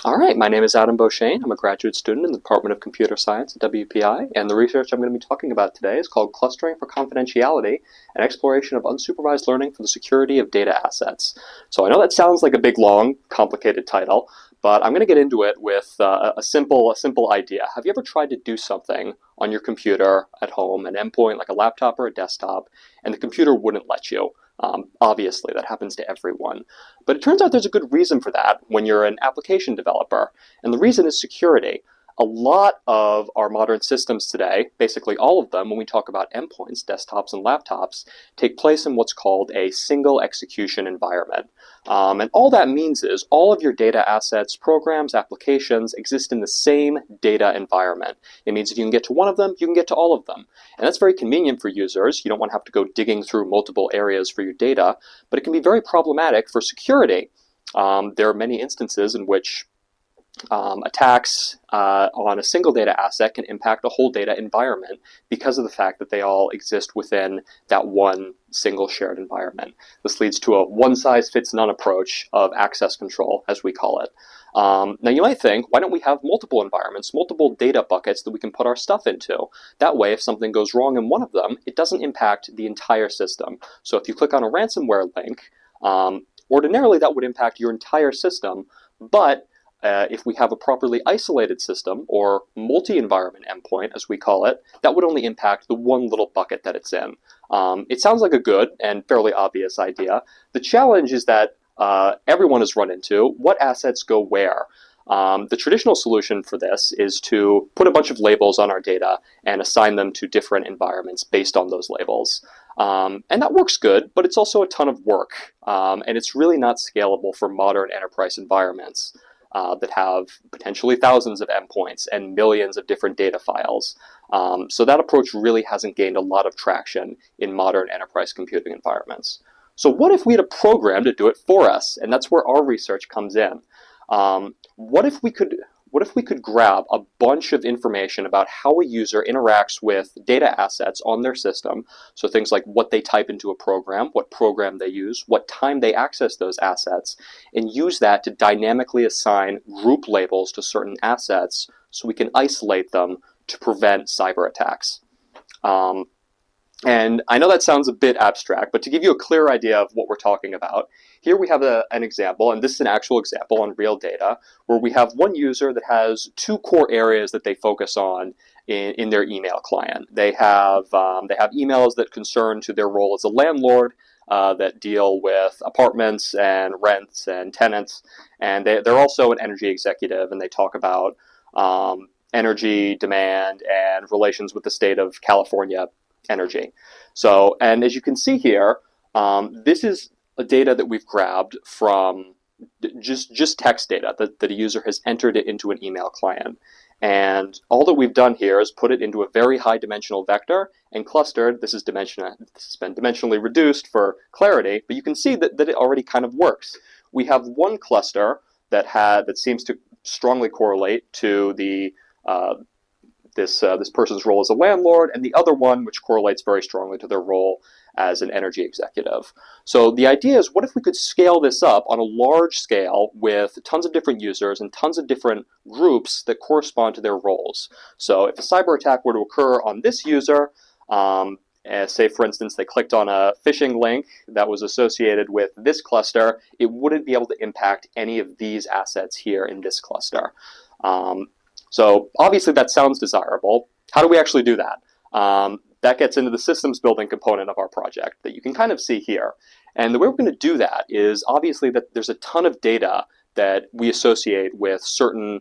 All right, my name is Adam Beauchaine. I'm a graduate student in the Department of Computer Science at WPI, and the research I'm going to be talking about today is called Clustering for Confidentiality, an exploration of unsupervised learning for the security of data assets. So I know that sounds like a big, long, complicated title, but I'm going to get into it with a simple idea. Have you ever tried to do something on your computer at home, an endpoint like a laptop or a desktop, and the computer wouldn't let you? Obviously, that happens to everyone. But it turns out there's a good reason for that when you're an application developer, and the reason is security. A lot of our modern systems today, basically all of them, when we talk about endpoints, desktops and laptops, take place in what's called a single execution environment. And all that means is all of your data assets, programs, applications exist in the same data environment. It means if you can get to one of them, you can get to all of them. And that's very convenient for users. You don't want to have to go digging through multiple areas for your data, but it can be very problematic for security. There are many instances in which attacks on a single data asset can impact a whole data environment because of the fact that they all exist within that one single shared environment. This leads to a one-size-fits-none approach of access control, as we call it. Now you might think, why don't we have multiple environments, multiple data buckets that we can put our stuff into? That way, if something goes wrong in one of them, it doesn't impact the entire system. So if you click on a ransomware link, ordinarily that would impact your entire system, but if we have a properly isolated system, or multi-environment endpoint, as we call it, that would only impact the one little bucket that it's in. It sounds like a good and fairly obvious idea. The challenge is that everyone has run into what assets go where. The traditional solution for this is to put a bunch of labels on our data and assign them to different environments based on those labels. And that works good, but it's also a ton of work, and it's really not scalable for modern enterprise environments that have potentially thousands of endpoints and millions of different data files. So that approach really hasn't gained a lot of traction in modern enterprise computing environments. So what if we had a program to do it for us? And that's where our research comes in. What if we could grab a bunch of information about how a user interacts with data assets on their system, so things like what they type into a program, what program they use, what time they access those assets, and use that to dynamically assign group labels to certain assets so we can isolate them to prevent cyber attacks. And I know that sounds a bit abstract, but to give you a clear idea of what we're talking about, here we have an example, and this is an actual example on real data, where we have one user that has two core areas that they focus on in their email client. They have emails that concern to their role as a landlord, that deal with apartments and rents and tenants, and they're also an energy executive, and they talk about energy demand and relations with the state of California energy. So, and as you can see here, this is a data that we've grabbed from just text data that a user has entered it into an email client. And all that we've done here is put it into a very high dimensional vector and clustered. This has been dimensionally reduced for clarity, but you can see that it already kind of works. We have one cluster that seems to strongly correlate to the this person's role as a landlord, and the other one which correlates very strongly to their role as an energy executive. So the idea is, what if we could scale this up on a large scale with tons of different users and tons of different groups that correspond to their roles? So if a cyber attack were to occur on this user, say for instance they clicked on a phishing link that was associated with this cluster, it wouldn't be able to impact any of these assets here in this cluster. So obviously that sounds desirable. How do we actually do that? That gets into the systems building component of our project that you can kind of see here. And the way we're going to do that is obviously that there's a ton of data that we associate with certain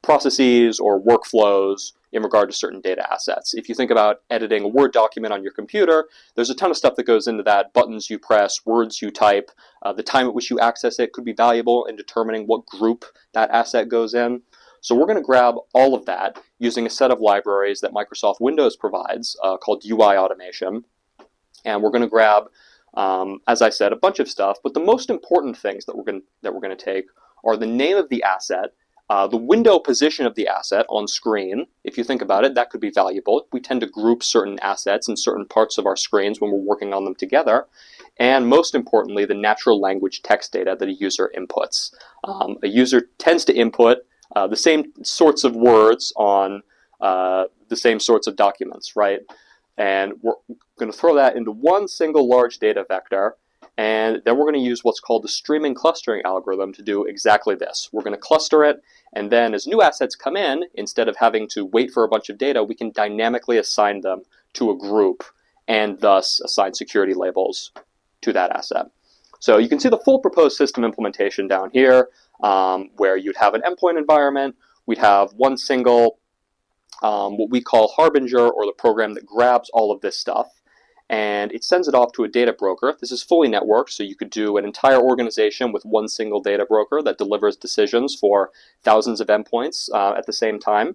processes or workflows in regard to certain data assets. If you think about editing a Word document on your computer, there's a ton of stuff that goes into that. Buttons you press, words you type, the time at which you access it could be valuable in determining what group that asset goes in. So we're going to grab all of that using a set of libraries that Microsoft Windows provides called UI automation. And we're going to grab, as I said, a bunch of stuff. But the most important things that we're going to take are the name of the asset, the window position of the asset on screen. If you think about it, that could be valuable. We tend to group certain assets in certain parts of our screens when we're working on them together. and most importantly, the natural language text data that a user inputs. A user tends to input the same sorts of words on the same sorts of documents, right? And we're going to throw that into one single large data vector, and then we're going to use what's called the streaming clustering algorithm to do exactly this. We're going to cluster it, and then as new assets come in, instead of having to wait for a bunch of data, we can dynamically assign them to a group and thus assign security labels to that asset. So you can see the full proposed system implementation down here, where you'd have an endpoint environment. We'd have one single what we call Harbinger, or the program that grabs all of this stuff, and it sends it off to a data broker. This is fully networked, so you could do an entire organization with one single data broker that delivers decisions for thousands of endpoints at the same time.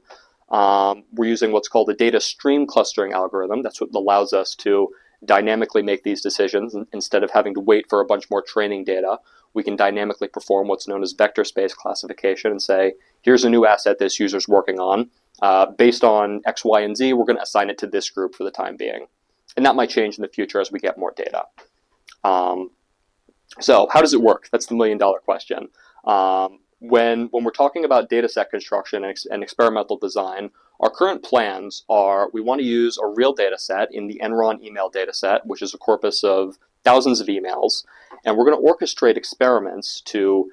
We're using what's called a data stream clustering algorithm. That's what allows us to dynamically make these decisions. Instead of having to wait for a bunch more training data, we can dynamically perform what's known as vector space classification and say, here's a new asset this user's working on. Based on X, Y, and Z, we're going to assign it to this group for the time being. And that might change in the future as we get more data. So how does it work? That's the million-dollar question. When we're talking about data set construction and experimental design, our current plans are we want to use a real data set in the Enron email data set, which is a corpus of thousands of emails, and we're going to orchestrate experiments to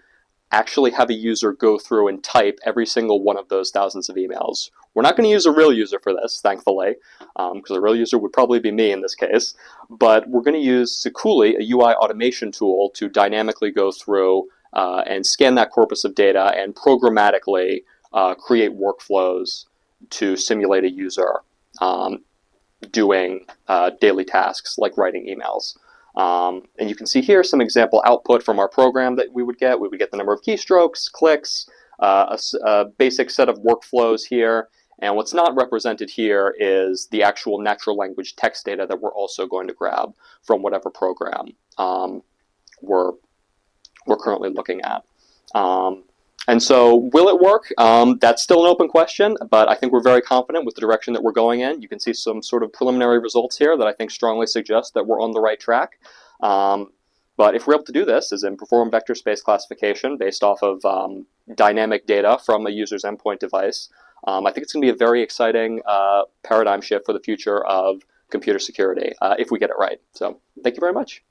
actually have a user go through and type every single one of those thousands of emails. We're not going to use a real user for this, thankfully, because a real user would probably be me in this case, but we're going to use Seculi, a UI automation tool, to dynamically go through and scan that corpus of data and programmatically create workflows to simulate a user doing daily tasks like writing emails. And you can see here some example output from our program that we would get. We would get the number of keystrokes, clicks, a basic set of workflows here. And what's not represented here is the actual natural language text data that we're also going to grab from whatever program we're currently looking at. And so will it work? That's still an open question, but I think we're very confident with the direction that we're going in. You can see some sort of preliminary results here that I think strongly suggest that we're on the right track. But if we're able to do this, as in perform vector space classification based off of dynamic data from a user's endpoint device, I think it's going to be a very exciting paradigm shift for the future of computer security if we get it right. So thank you very much.